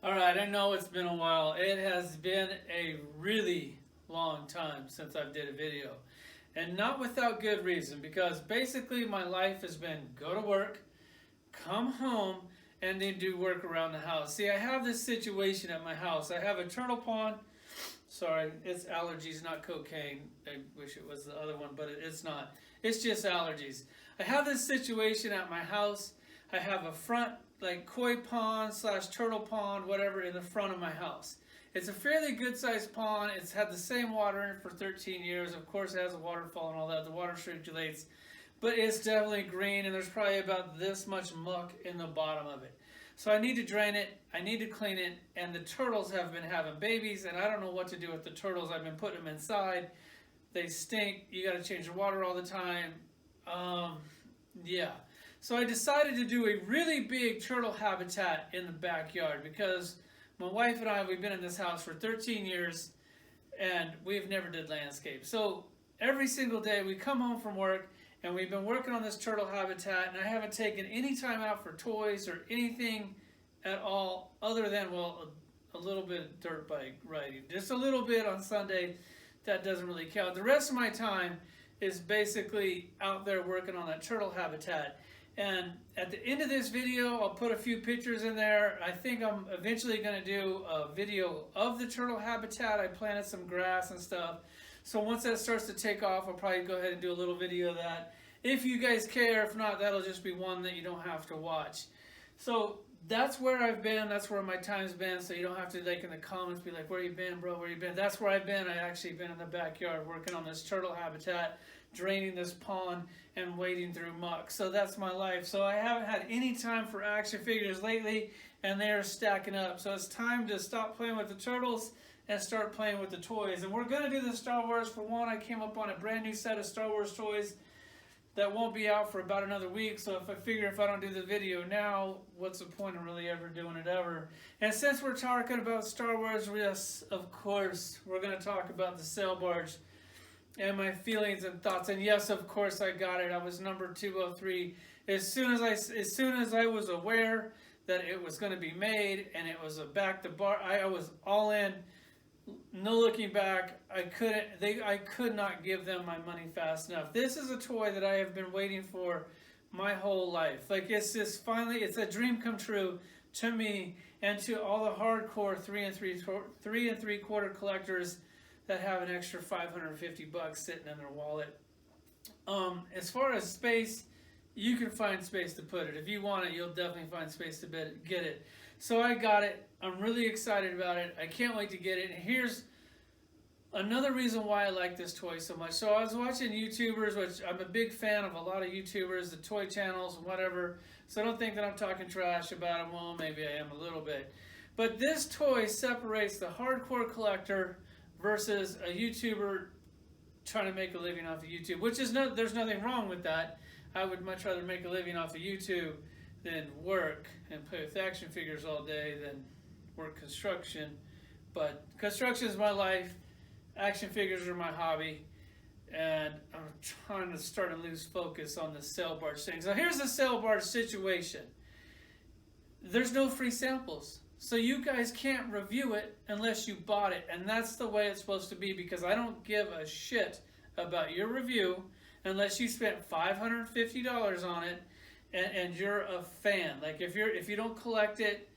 All right, I know it's been a while. It has been a really long time since I did a video. And not without good reason, because basically my life has been go to work, come home, and then do work around the house. See, I have this situation at my house. I have a turtle pond. Sorry, it's allergies, not cocaine. I wish it was the other one, but it's not. It's just allergies. I have this situation at my house. I have a front, like koi pond slash turtle pond, whatever, in the front of my house. It's a fairly good sized pond. It's had the same water in it for 13 years. Of course, it has a waterfall and all that. The water circulates, but it's definitely green, and there's probably about this much muck in the bottom of it. So I need to drain it, I need to clean it, and the turtles have been having babies, and I don't know what to do with the turtles. I've been putting them inside. They stink. You got to change the water all the time. Yeah. So I decided to do a really big turtle habitat in the backyard because my wife and I, we've been in this house for 13 years, and we've never did landscape. So every single day we come home from work, and we've been working on this turtle habitat, and I haven't taken any time out for toys or anything at all other than, well, a little bit of dirt bike riding. Just a little bit on Sunday. That doesn't really count. The rest of my time is basically out there working on that turtle habitat. And at the end of this video, I'll put a few pictures in there. I think I'm eventually going to do a video of the turtle habitat. I planted some grass and stuff. So once that starts to take off, I'll probably go ahead and do a little video of that. If you guys care, if not, that'll just be one that you don't have to watch. So that's where I've been. That's where my time's been. So you don't have to, like, in the comments be like, where you been, bro? Where you been? That's where I've been. I actually been in the backyard working on this turtle habitat, draining this pond, and wading through muck. So that's my life. So I haven't had any time for action figures lately, and they're stacking up. So it's time to stop playing with the turtles and start playing with the toys. And we're going to do the Star Wars. For one, I came up on a brand new set of Star Wars toys that won't be out for about another week. So if I don't do the video now, what's the point of really ever doing it ever? And since we're talking about Star Wars, yes, of course, we're going to talk about the sail barge and my feelings and thoughts. And yes, of course, I got it. I was number 203. As soon as I was aware that it was going to be made and it was a back to bar, I was all in. No looking back. I could not give them my money fast enough. This is a toy that I have been waiting for my whole life. Like, it's just finally, it's a dream come true to me and to all the hardcore 3 3/4 collectors that have an extra $550 sitting in their wallet. As far as space, you can find space to put it. If you want it, you'll definitely find space to get it. So I got it. I'm really excited about it. I can't wait to get it. And here's another reason why I like this toy so much. So I was watching YouTubers, which I'm a big fan of a lot of YouTubers, the toy channels and whatever. So don't think that I'm talking trash about them. Well, maybe I am a little bit. But this toy separates the hardcore collector versus a YouTuber trying to make a living off of YouTube, which is there's nothing wrong with that. I would much rather make a living off of YouTube than work and play with action figures all day than work construction. But construction is my life, action figures are my hobby, and I'm trying to start to lose focus on the sail barge thing. So here's the sail barge situation. There's no free samples. So you guys can't review it unless you bought it, and that's the way it's supposed to be, because I don't give a shit about your review unless you spent $550 on it and you're a fan. Like, if you don't collect it,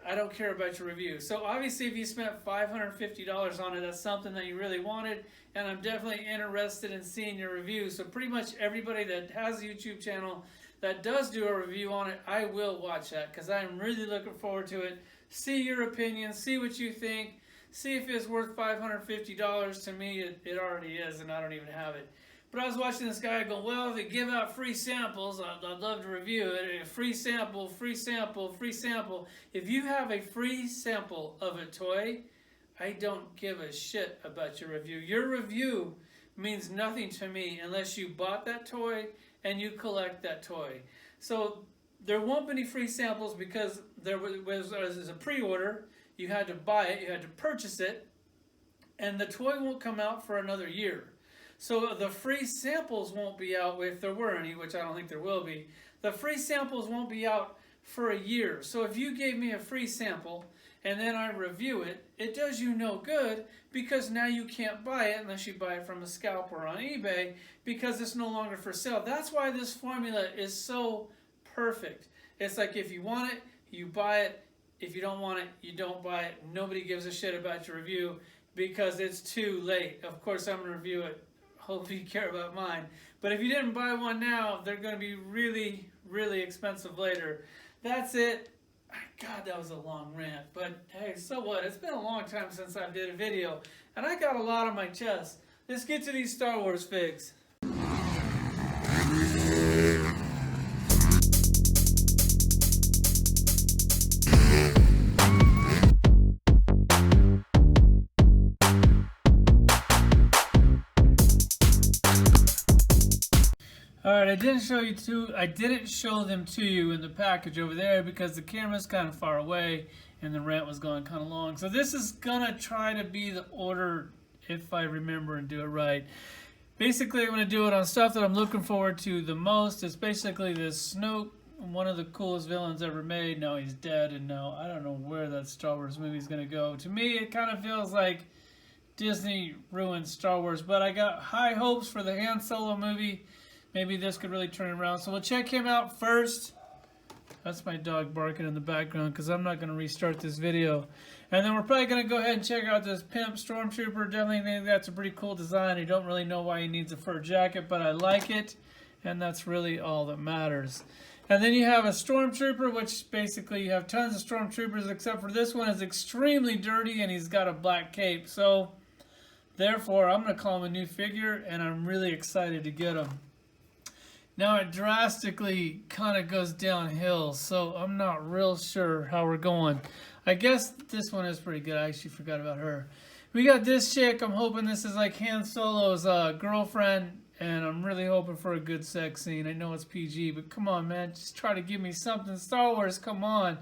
I don't care about your review. So obviously if you spent $550 on it, that's something that you really wanted, and I'm definitely interested in seeing your review. So pretty much everybody that has a YouTube channel that does do a review on it, I will watch that, because I'm really looking forward to it. See your opinion, see what you think, see if it's worth $550. To me, it already is, and I don't even have it. But I was watching this guy go, well, if they give out free samples, I'd love to review it. Free sample, free sample, free sample. If you have a free sample of a toy, I don't give a shit about your review. Your review means nothing to me unless you bought that toy and you collect that toy. So there won't be any free samples because there was a pre-order. You had to buy it, you had to purchase it, and the toy won't come out for another year. So the free samples won't be out, if there were any, which I don't think there will be. The free samples won't be out for a year. So if you gave me a free sample and then I review it, it does you no good, because now you can't buy it unless you buy it from a scalper on eBay, because it's no longer for sale. That's why this formula is so perfect. It's like, if you want it, you buy it. If you don't want it, you don't buy it. Nobody gives a shit about your review because it's too late. Of course, I'm going to review it. Hopefully you care about mine. But if you didn't buy one now, they're going to be really, really expensive later. That's it. God, that was a long rant. But hey, so what? It's been a long time since I did a video, and I got a lot on my chest. Let's get to these Star Wars figs. Alright, I didn't show them to you in the package over there because the camera's kind of far away and the rant was going kind of long. So this is gonna try to be the order if I remember and do it right. Basically, I'm gonna do it on stuff that I'm looking forward to the most. It's basically this Snoke, one of the coolest villains ever made. Now he's dead, and now I don't know where that Star Wars movie is gonna go. To me, it kind of feels like Disney ruined Star Wars, but I got high hopes for the Han Solo movie. Maybe this could really turn it around. So we'll check him out first. That's my dog barking in the background because I'm not going to restart this video. And then we're probably going to go ahead and check out this Pimp Stormtrooper. Definitely think that's a pretty cool design. I don't really know why he needs a fur jacket, but I like it. And that's really all that matters. And then you have a Stormtrooper, which basically you have tons of Stormtroopers, except for this one is extremely dirty and he's got a black cape. So therefore, I'm going to call him a new figure, and I'm really excited to get him. Now it drastically kind of goes downhill, so I'm not real sure how we're going. I guess this one is pretty good. I actually forgot about her. We got this chick. I'm hoping this is like Han Solo's girlfriend, and I'm really hoping for a good sex scene. I know it's PG, but come on, man. Just try to give me something. Star Wars, come on.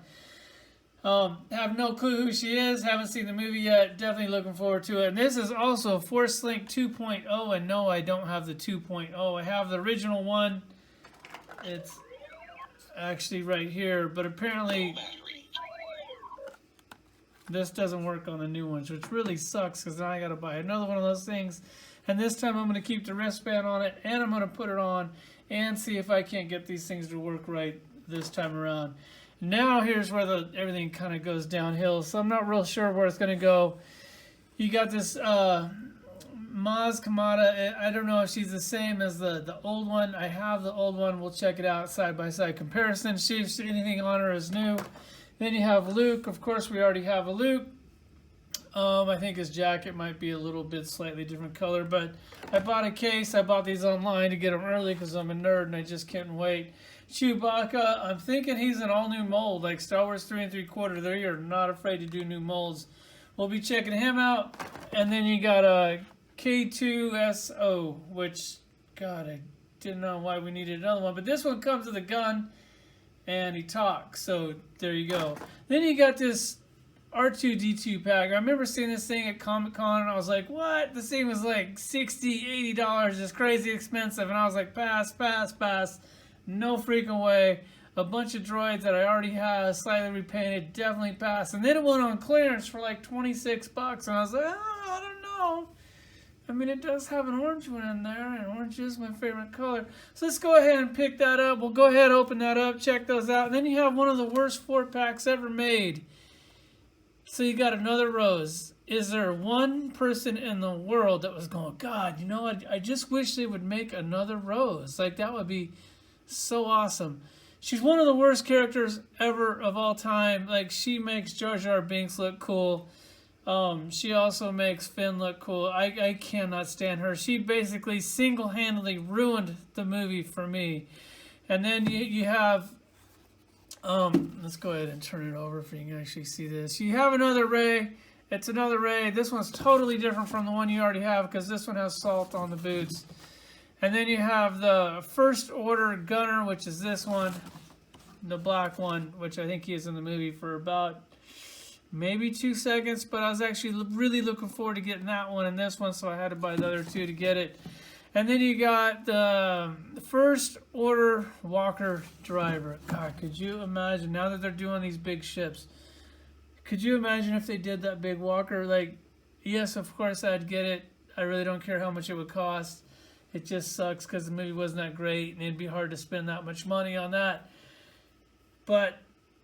Have no clue who she is. Haven't seen the movie yet. Definitely looking forward to it. And this is also Force Link 2.0. And no, I don't have the 2.0. I have the original one. It's actually right here. But apparently this doesn't work on the new ones, which really sucks because now I got to buy another one of those things. And this time I'm going to keep the wristband on it, and I'm going to put it on and see if I can't get these things to work right this time around. Now here's where everything kind of goes downhill, so I'm not real sure where it's going to go. You got this Maz Kanata. I don't know if she's the same as the old one. I have the old one. We'll check it out side-by-side comparison. See if anything on her is new. Then you have Luke. Of course, we already have a Luke. I think his jacket might be a little bit slightly different color, but I bought a case. I bought these online to get them early because I'm a nerd and I just can't wait. Chewbacca, I'm thinking he's an all-new mold, like Star Wars 3 3/4. They are not afraid to do new molds. We'll be checking him out. And then you got a K2SO, which, God, I didn't know why we needed another one. But this one comes with a gun, and he talks. So there you go. Then you got this R2-D2 pack. I remember seeing this thing at Comic-Con, and I was like, what? This thing was like $60, $80, just crazy expensive. And I was like, pass, pass, pass. No freaking way. A bunch of droids that I already have, slightly repainted, definitely pass. And then it went on clearance for like 26 bucks. And I was like, oh, I don't know. I mean, it does have an orange one in there, and orange is my favorite color. So let's go ahead and pick that up. We'll go ahead and open that up, check those out. And then you have one of the worst 4-packs ever made. So you got another Rose. Is there one person in the world that was going, God, you know what? I just wish they would make another Rose. Like, that would be so awesome. She's one of the worst characters ever of all time. Like, she makes Jar Jar Binks look cool. She also makes Finn look cool. I cannot stand her. She basically single-handedly ruined the movie for me. And then you have, let's go ahead and turn it over if you can actually see this. You have another Rey. It's another Rey. This one's totally different from the one you already have because this one has salt on the boots. And then you have the First Order Gunner, which is this one, the black one, which I think he is in the movie for about maybe 2 seconds, but I was actually really looking forward to getting that one and this one, so I had to buy the other two to get it. And then you got the first order walker driver. God, could you imagine, now that they're doing these big ships, could you imagine if they did that big walker? Like, yes, of course I'd get it. I really don't care how much it would cost. It just sucks because the movie wasn't that great, and it'd be hard to spend that much money on that. But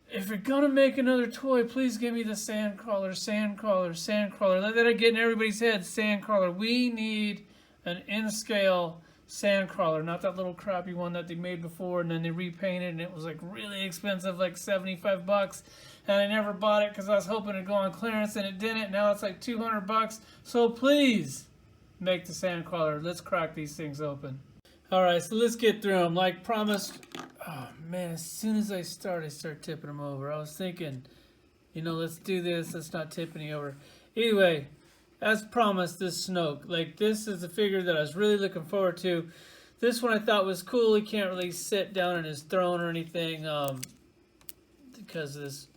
if you're going to make another toy, please give me the Sandcrawler, Sandcrawler, Sandcrawler. Let that get in everybody's head, Sandcrawler. We need an in-scale Sandcrawler, not that little crappy one that they made before and then they repainted and it was like really expensive, like 75 bucks. And I never bought it because I was hoping it'd go on clearance and it didn't. Now it's like 200 bucks. So please make the Sandcrawler. Let's crack these things open. All right, so let's get through them. Like promised, oh man, as soon as I start tipping them over. I was thinking, you know, let's do this. Let's not tip any over. Anyway, as promised, this Snoke. Like, this is a figure that I was really looking forward to. This one I thought was cool. He can't really sit down in his throne or anything because this,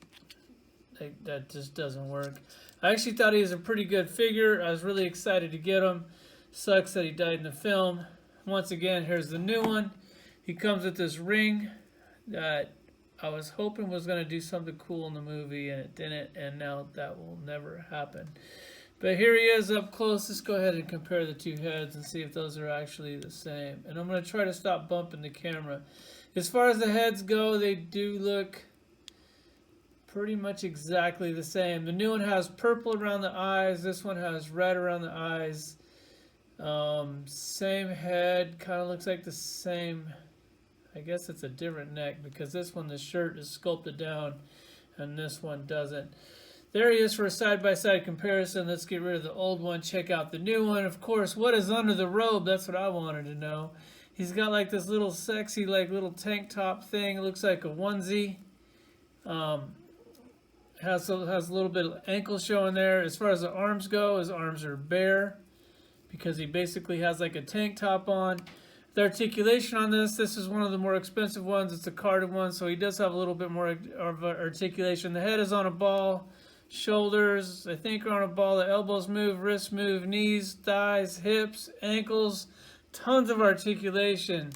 like, that just doesn't work. I actually thought he was a pretty good figure. I was really excited to get him. Sucks that he died in the film. Once again, here's the new one. He comes with this ring that I was hoping was going to do something cool in the movie, and it didn't, and now that will never happen. But here he is up close. Let's go ahead and compare the two heads and see if those are actually the same. And I'm going to try to stop bumping the camera. As far as the heads go, they do look pretty much exactly the same. The new one has purple around the eyes. This one has red around the eyes. Same head. Kind of looks like the same. I guess it's a different neck because this one, the shirt is sculpted down and this one doesn't. There he is for a side-by-side comparison. Let's get rid of the old one. Check out the new one. Of course, what is under the robe? That's what I wanted to know. He's got like this little sexy, like little tank top thing. It looks like a onesie. Has a little bit of ankle showing there. As far as the arms go, his arms are bare because he basically has like a tank top on. The articulation on this is one of the more expensive ones. It's a carded one, so he does have a little bit more of articulation. The head is on a ball. Shoulders, I think, are on a ball. The elbows move, wrists move, knees, thighs, hips, ankles. Tons of articulation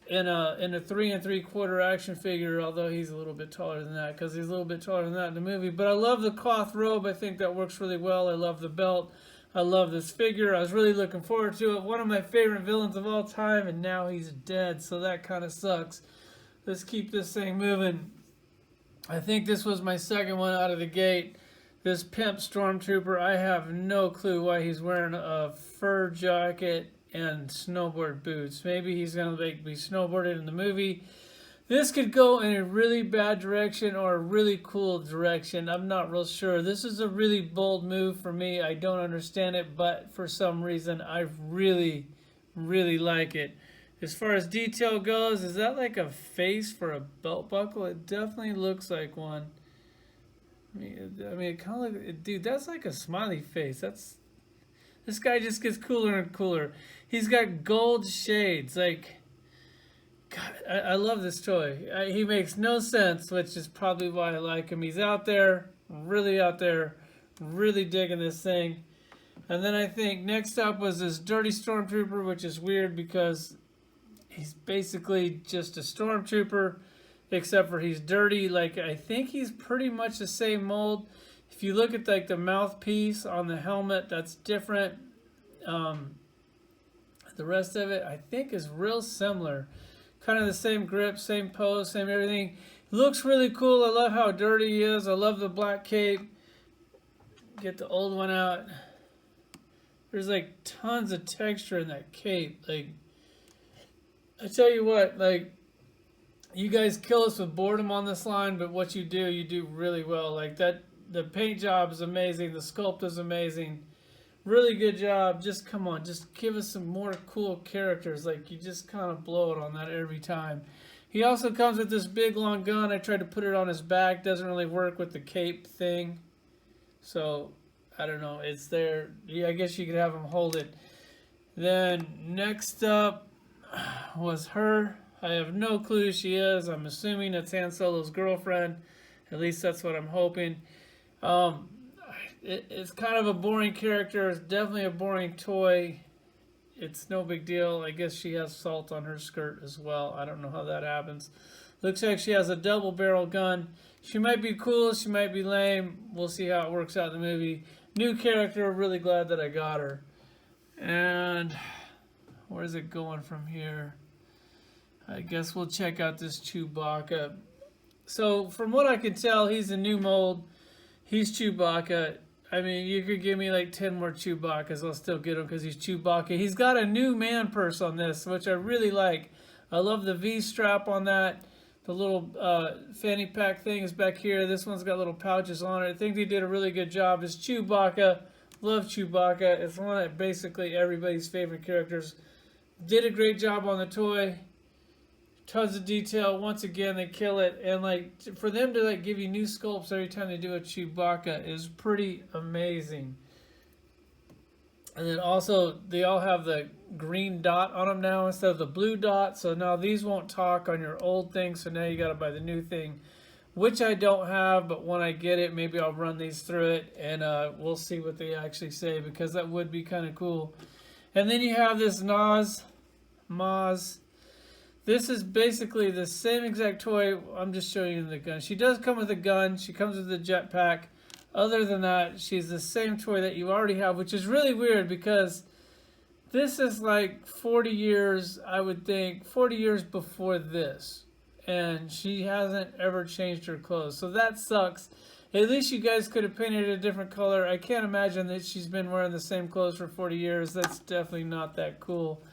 in a 3 3/4 action figure, although he's a little bit taller than that because he's a little bit taller than that in the movie. But I love the cloth robe. I think that works really well. I love the belt. I love this figure. I was really looking forward to it. One of my favorite villains of all time, and now he's dead, so that kind of sucks. Let's keep this thing moving. I think this was my second one out of the gate. This pimp stormtrooper, I have no clue why he's wearing a fur jacket and snowboard boots. Maybe he's going to be snowboarded in the movie. This could go in a really bad direction or a really cool direction. I'm not real sure. This is a really bold move for me. I don't understand it, but for some reason, I really, really like it. As far as detail goes, is that like a face for a belt buckle? It definitely looks like one. I mean, it kind of looks, dude, that's like a smiley face. This guy just gets cooler and cooler. He's got gold shades. Like, God, I love this toy. He makes no sense, which is probably why I like him. He's out there, really digging this thing. And then I think next up was this dirty stormtrooper, which is weird because he's basically just a stormtrooper, except for he's dirty. Like, I think he's pretty much the same mold. If you look at like the mouthpiece on the helmet, that's different. The rest of it, I think, is real similar. Kind of the same grip, same pose, same everything. Looks really cool. I love how dirty he is. I love the black cape. Get the old one out. There's like tons of texture in that cape. Like, I tell you what, like, you guys kill us with boredom on this line, but what you do really well. Like that, the paint job is amazing. The sculpt is amazing. Really good job. Just come on, just give us some more cool characters. Like, you just kind of blow it on that every time. He also comes with this big long gun. I tried to put it on his back. Doesn't really work with the cape thing. So, I don't know. It's there. Yeah, I guess you could have him hold it. Then next up was her. I have no clue who she is. I'm assuming it's Han Solo's girlfriend. At least that's what I'm hoping. It's kind of a boring character. It's definitely a boring toy. it's no big deal. I guess she has salt on her skirt as well. I don't know how that happens. Looks like she has a double barrel gun. She might be cool, she might be lame. We'll see how it works out in the movie. New character, really glad that I got her. And where's it going from here? I guess we'll check out this Chewbacca. So from what I can tell, he's a new mold. He's Chewbacca. I mean, you could give me like 10 more Chewbaccas. I'll still get him because he's Chewbacca. He's got a new man purse on this, which I really like. I love the V-strap on that. The little fanny pack thing is back here. This one's got little pouches on it. I think they did a really good job. It's Chewbacca. Love Chewbacca. It's one of basically everybody's favorite characters. Did a great job on the toy. Tons of detail. Once again, they kill it. And like for them to like give you new sculpts every time they do a Chewbacca is pretty amazing. And then also they all have the green dot on them now instead of the blue dot. So now these won't talk on your old thing. So now you got to buy the new thing, which I don't have. But when I get it, maybe I'll run these through it and we'll see what they actually say, because that would be kind of cool. And then you have this Maz. This is basically the same exact toy. I'm just showing you the gun. She does come with a gun. She comes with a jetpack. Other than that, she's the same toy that you already have, which is really weird because this is like 40 years, I would think, 40 years before this. And she hasn't ever changed her clothes. So that sucks. At least you guys could have painted it a different color. I can't imagine that she's been wearing the same clothes for 40 years. That's definitely not that cool.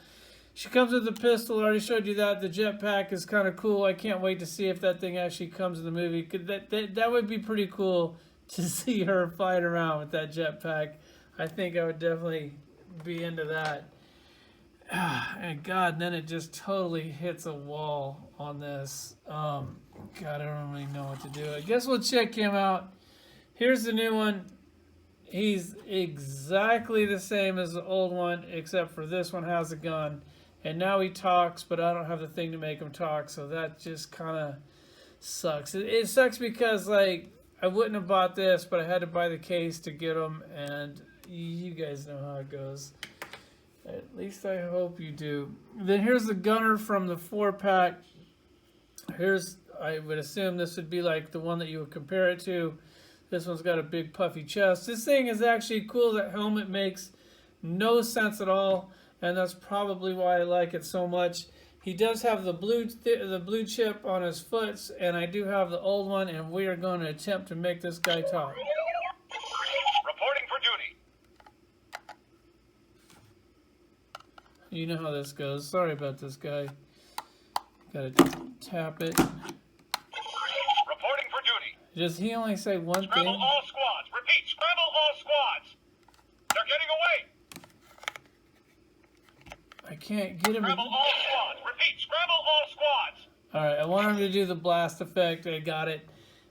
She comes with a pistol. I already showed you that. The jetpack is kind of cool. I can't wait to see if that thing actually comes in the movie. That would be pretty cool to see her fight around with that jetpack. I think I would definitely be into that. And God, then it just totally hits a wall on this. God, I don't really know what to do. I guess we'll check him out. Here's the new one. He's exactly the same as the old one, except for this one has a gun. And now he talks, but I don't have the thing to make him talk, so that just kind of sucks. It sucks because, like, I wouldn't have bought this, but I had to buy the case to get him, and you guys know how it goes. At least I hope you do. Then here's the gunner from the 4-pack. I would assume this would be like the one that you would compare it to. This one's got a big puffy chest. This thing is actually cool. That helmet makes no sense at all, and that's probably why I like it so much. He does have the blue chip on his foot, and I do have the old one, and we are going to attempt to make this guy talk. Reporting for duty. You know how this goes. Sorry about this guy. Gotta tap it. Reporting for duty. Does he only say one Scramble thing? all squads. Repeat, scramble all squads. They're getting away. I can't get him. Scramble all squads. Repeat, scramble all squads. Alright, I want him to do the blast effect. I got it.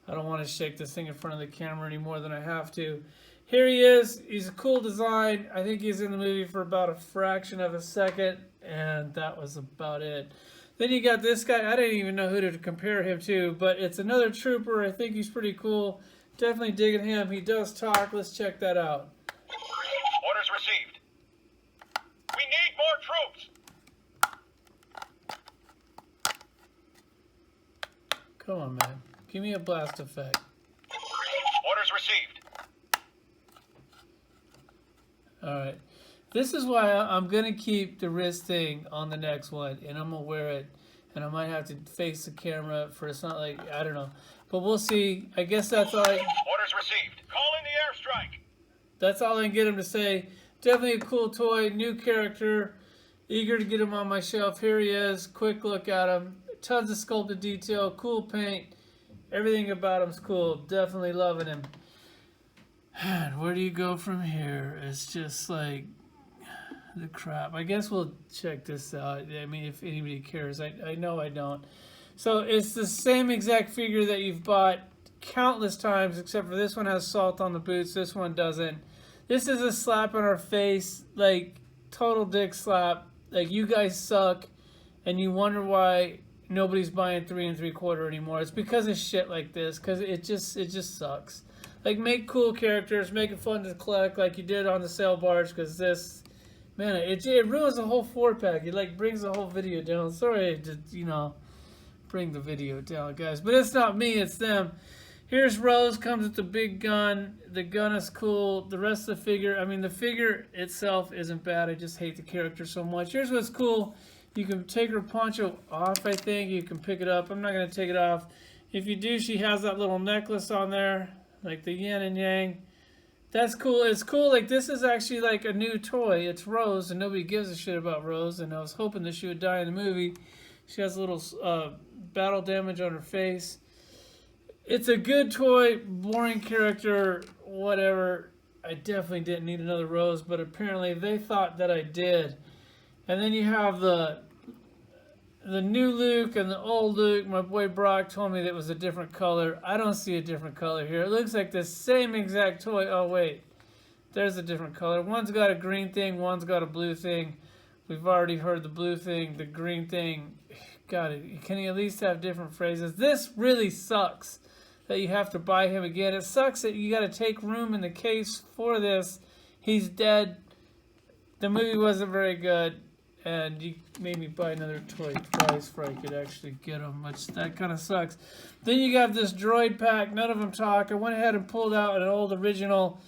I don't want to shake this thing in front of the camera any more than I have to. Here he is. He's a cool design. I think he's in the movie for about a fraction of a second, and that was about it. Then you got this guy. I didn't even know who to compare him to, but it's another trooper. I think he's pretty cool. Definitely digging him. He does talk. Let's check that out. Orders received. We need more troops. Come on, man. Give me a blast effect. Orders received. Alright. This is why I'm going to keep the wrist thing on the next one, and I'm going to wear it, and I might have to face the camera for it's not like, I don't know. But we'll see. I guess that's all Orders received. Call in the airstrike. That's all I can get him to say. Definitely a cool toy, new character. Eager to get him on my shelf. Here he is. Quick look at him. Tons of sculpted detail, cool paint. Everything about him's cool. Definitely loving him. And where do you go from here? It's just like the crap. I guess we'll check this out. I mean, if anybody cares. I know I don't. So it's the same exact figure that you've bought countless times, except for this one has salt on the boots. This one doesn't. This is a slap in our face, like total dick slap. Like, you guys suck, and you wonder why nobody's buying 3 3/4 anymore. It's because of shit like this. Because it just sucks. Like, make cool characters, make it fun to collect, like you did on the sail barge. Because this Man, it ruins the whole 4-pack. It like brings the whole video down. Sorry to, bring the video down, guys. But it's not me, it's them. Here's Rose, comes with the big gun. The gun is cool. The rest of the figure, I mean, the figure itself isn't bad. I just hate the character so much. Here's what's cool. You can take her poncho off, I think. You can pick it up. I'm not going to take it off. If you do, she has that little necklace on there, like the yin and yang. That's cool. It's cool. Like, this is actually like a new toy. It's Rose, and nobody gives a shit about Rose. And I was hoping that she would die in the movie. She has a little battle damage on her face. It's a good toy, boring character, whatever. I definitely didn't need another Rose, but apparently they thought that I did. And then you have the new Luke and the old Luke. My boy Brock told me that it was a different color. I don't see a different color here. It looks like the same exact toy. Oh, wait. There's a different color. One's got a green thing. One's got a blue thing. We've already heard the blue thing. The green thing. God, can you at least have different phrases? This really sucks that you have to buy him again. It sucks that you got to take room in the case for this. He's dead. The movie wasn't very good. And you made me buy another toy twice before I could actually get him, which that kind of sucks. Then you got this droid pack. None of them talk. I went ahead and pulled out an old original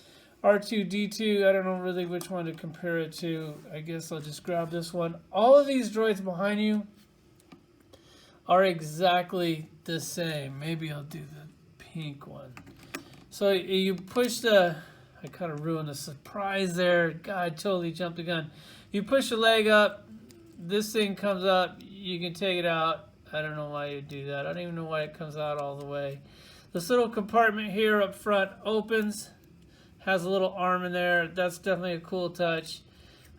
R2-D2. I don't know really which one to compare it to. I guess I'll just grab this one. All of these droids behind you are exactly the same. Maybe I'll do the pink one. So you push the... I kind of ruined the surprise there. God, totally jumped the gun. You push the leg up. This thing comes up. You can take it out. I don't know why you do that. I don't even know why it comes out all the way. This little compartment here up front opens. Has a little arm in there. That's definitely a cool touch.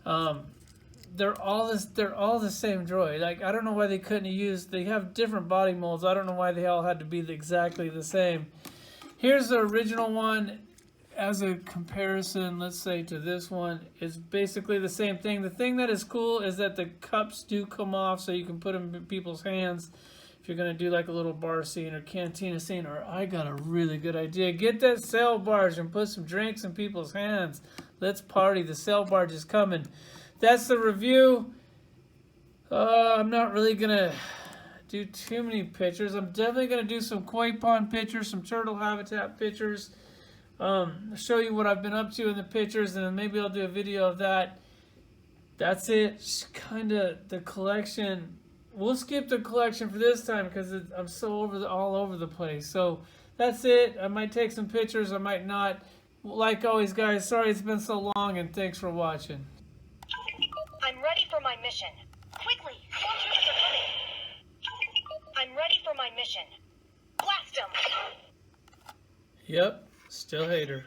They're all the same droid. Like, I don't know why they couldn't use. They have different body molds. I don't know why they all had to be exactly the same. Here's the original one. As a comparison, let's say, to this one, it's basically the same thing. The thing that is cool is that the cups do come off, so you can put them in people's hands if you're going to do like a little bar scene or cantina scene. Or I got a really good idea. Get that sail barge and put some drinks in people's hands. Let's party. The sail barge is coming. That's the review. I'm not really going to do too many pictures. I'm definitely going to do some koi pond pictures, some turtle habitat pictures. Show you what I've been up to in the pictures, and then maybe I'll do a video of that. That's it. Kind of the collection. We'll skip the collection for this time because I'm so all over the place. So that's it. I might take some pictures. I might not. Like always, guys, sorry it's been so long, and thanks for watching. I'm ready for my mission. Quickly, soldiers are coming. I'm ready for my mission. Blast them. Yep. Still hate her.